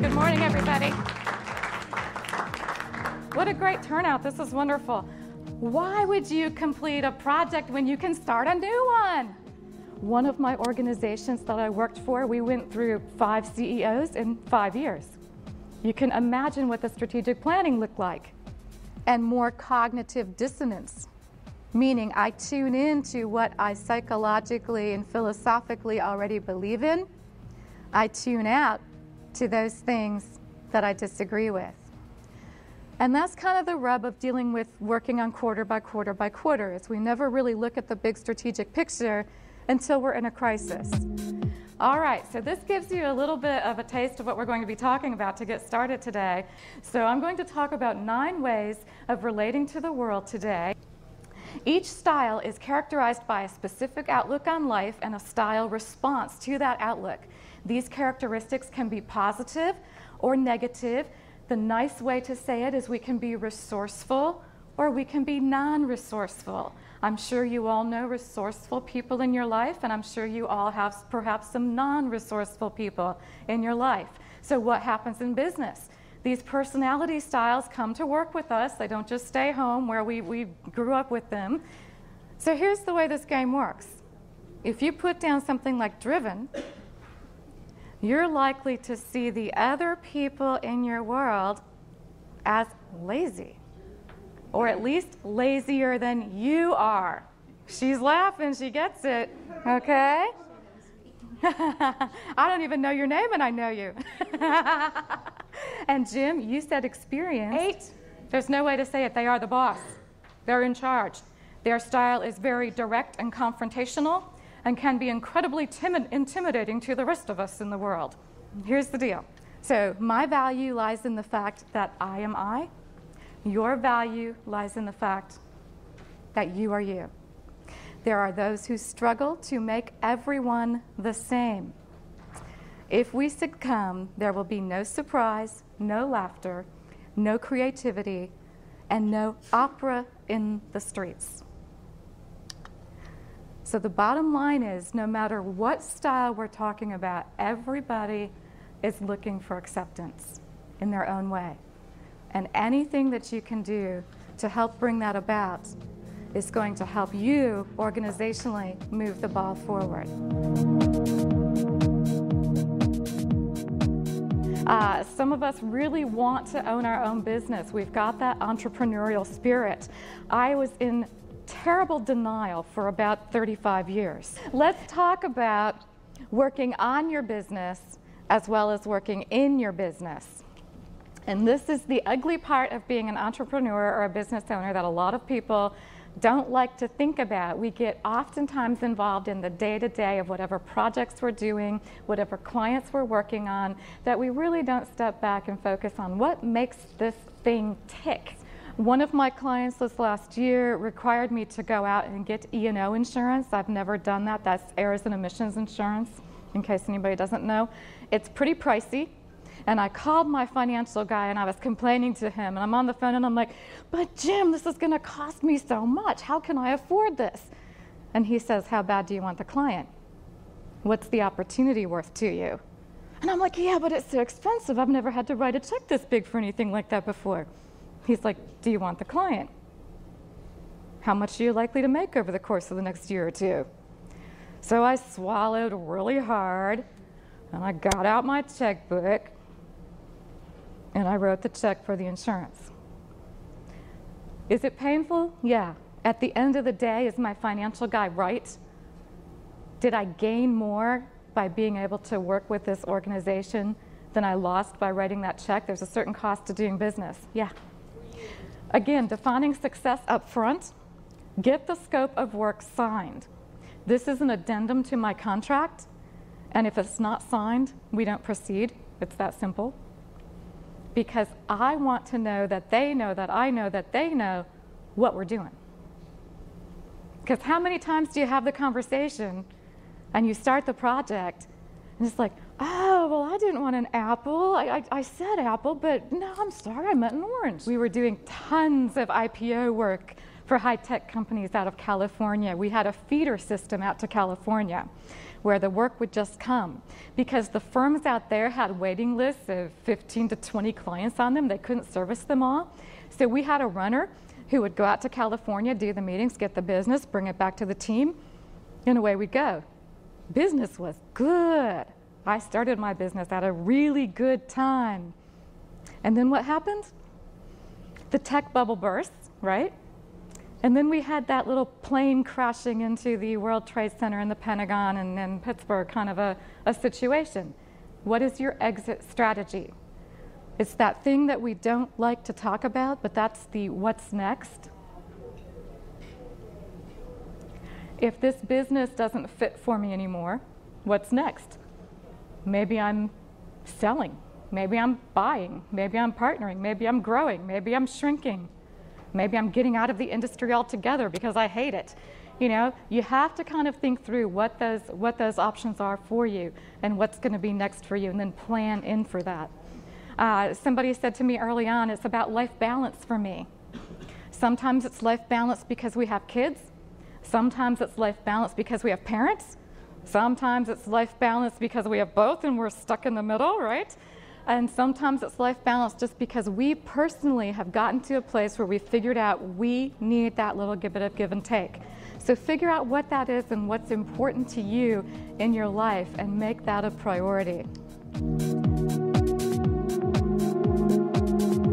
Good morning, everybody. What a great turnout. This is wonderful. Why would you complete a project when you can start a new one? One of my organizations that I worked for, we went through 5 CEOs in 5 years. You can imagine what the strategic planning looked like. And more cognitive dissonance, meaning I tune into what I psychologically and philosophically already believe in. I tune out to those things that I disagree with. And that's kind of the rub of dealing with working on quarter by quarter by quarter, is we never really look at the big strategic picture until we're in a crisis. All right, so this gives you a little bit of a taste of what we're going to be talking about to get started today. So I'm going to talk about 9 ways of relating to the world today. Each style is characterized by a specific outlook on life and a style response to that outlook. These characteristics can be positive or negative. The nice way to say it is we can be resourceful or we can be non-resourceful. I'm sure you all know resourceful people in your life, and I'm sure you all have perhaps some non-resourceful people in your life. So what happens in business? These personality styles come to work with us. They don't just stay home where we grew up with them. So here's the way this game works. If you put down something like driven, you're likely to see the other people in your world as lazy, or at least lazier than you are. She's laughing, she gets it, okay? I don't even know your name and I know you. And Jim, you said experience. 8. There's no way to say it. They are the boss. They're in charge. Their style is very direct and confrontational and can be incredibly intimidating to the rest of us in the world. Here's the deal. So my value lies in the fact that I am I. Your value lies in the fact that you are you. There are those who struggle to make everyone the same. If we succumb, there will be no surprise, no laughter, no creativity, and no opera in the streets. So the bottom line is, no matter what style we're talking about, everybody is looking for acceptance in their own way. And anything that you can do to help bring that about is going to help you organizationally move the ball forward. Some of us really want to own our own business. We've got that entrepreneurial spirit. I was in terrible denial for about 35 years. Let's talk about working on your business as well as working in your business. And this is the ugly part of being an entrepreneur or a business owner that a lot of people don't like to think about. We get oftentimes involved in the day-to-day of whatever projects we're doing, whatever clients we're working on, that we really don't step back and focus on what makes this thing tick. One of my clients this last year required me to go out and get E&O insurance. I've never done that. That's errors and omissions insurance, in case anybody doesn't know. It's pretty pricey. And I called my financial guy and I was complaining to him. And I'm on the phone and I'm like, but Jim, this is going to cost me so much. How can I afford this? And he says, how bad do you want the client? What's the opportunity worth to you? And I'm like, yeah, but it's so expensive. I've never had to write a check this big for anything like that before. He's like, do you want the client? How much are you likely to make over the course of the next year or 2? So I swallowed really hard and I got out my checkbook and I wrote the check for the insurance. Is it painful? Yeah. At the end of the day, is my financial guy right? Did I gain more by being able to work with this organization than I lost by writing that check? There's a certain cost to doing business. Yeah. Again, defining success up front, get the scope of work signed. This is an addendum to my contract, and if it's not signed, we don't proceed. It's that simple. Because I want to know that they know that I know that they know what we're doing. Because how many times do you have the conversation and you start the project and it's like, oh, well, I didn't want an apple. I said apple, but no, I'm sorry, I meant an orange. We were doing tons of IPO work for high-tech companies out of California. We had a feeder system out to California. where the work would just come. Because the firms out there had waiting lists of 15 to 20 clients on them. They couldn't service them all. So we had a runner who would go out to California, do the meetings, get the business, bring it back to the team, and away we go. Business was good. I started my business at a really good time. And then what happened? The tech bubble burst, right? And then we had that little plane crashing into the World Trade Center and the Pentagon and in Pittsburgh, kind of a situation. What is your exit strategy? It's that thing that we don't like to talk about, but that's the what's next. If this business doesn't fit for me anymore, what's next? Maybe I'm selling. Maybe I'm buying. Maybe I'm partnering. Maybe I'm growing. Maybe I'm shrinking. Maybe I'm getting out of the industry altogether because I hate it. You know, you have to kind of think through what those options are for you and what's going to be next for you, and then plan in for that. Somebody said to me early on, it's about life balance for me. Sometimes it's life balance because we have kids. Sometimes it's life balance because we have parents. Sometimes it's life balance because we have both and we're stuck in the middle, right? And sometimes it's life balance just because we personally have gotten to a place where we figured out we need that little bit of give and take. So figure out what that is and what's important to you in your life and make that a priority.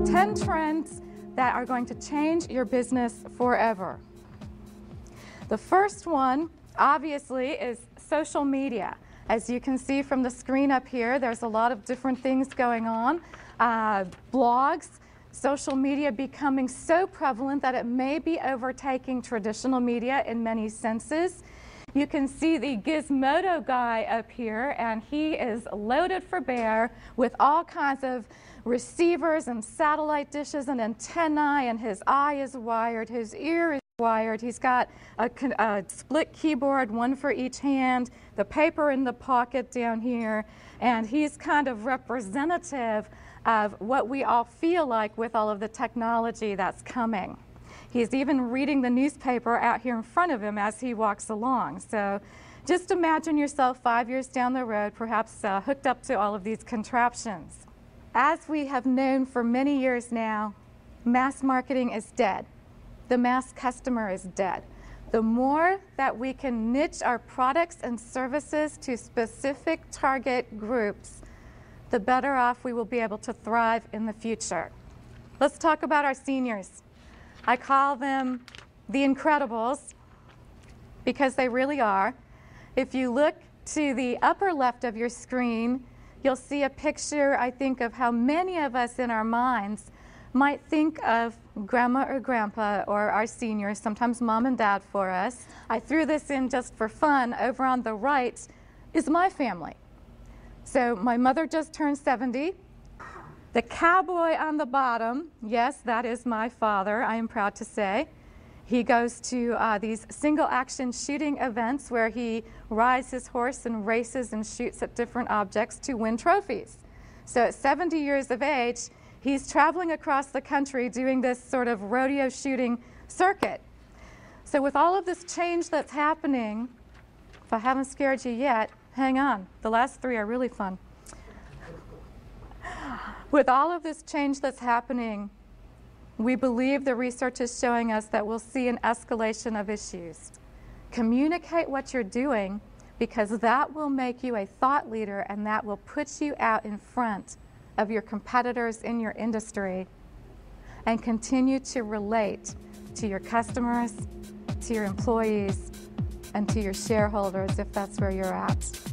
10 trends that are going to change your business forever. The first one, obviously, is social media. As you can see from the screen up here, there's a lot of different things going on. Blogs, social media becoming so prevalent that it may be overtaking traditional media in many senses. You can see the Gizmodo guy up here, and he is loaded for bear with all kinds of receivers and satellite dishes and antennae, and his eye is wired, his ear is wired. He's got a split keyboard, one for each hand, the paper in the pocket down here, and he's kind of representative of what we all feel like with all of the technology that's coming. He's even reading the newspaper out here in front of him as he walks along. So just imagine yourself 5 years down the road, perhaps hooked up to all of these contraptions. As we have known for many years now, mass marketing is dead. The mass customer is dead. The more that we can niche our products and services to specific target groups, the better off we will be able to thrive in the future. Let's talk about our seniors. I call them the Incredibles because they really are. If you look to the upper left of your screen, you'll see a picture, I think, of how many of us in our minds might think of grandma or grandpa or our seniors, sometimes mom and dad for us. I threw this in just for fun. Over on the right is my family. So my mother just turned 70. The cowboy on the bottom, yes, that is my father, I am proud to say. He goes to these single-action shooting events where he rides his horse and races and shoots at different objects to win trophies. So at 70 years of age, he's traveling across the country doing this sort of rodeo shooting circuit. So with all of this change that's happening, if I haven't scared you yet, hang on. The last three are really fun. With all of this change that's happening, we believe the research is showing us that we'll see an escalation of issues. Communicate what you're doing, because that will make you a thought leader and that will put you out in front of your competitors in your industry, and continue to relate to your customers, to your employees, and to your shareholders if that's where you're at.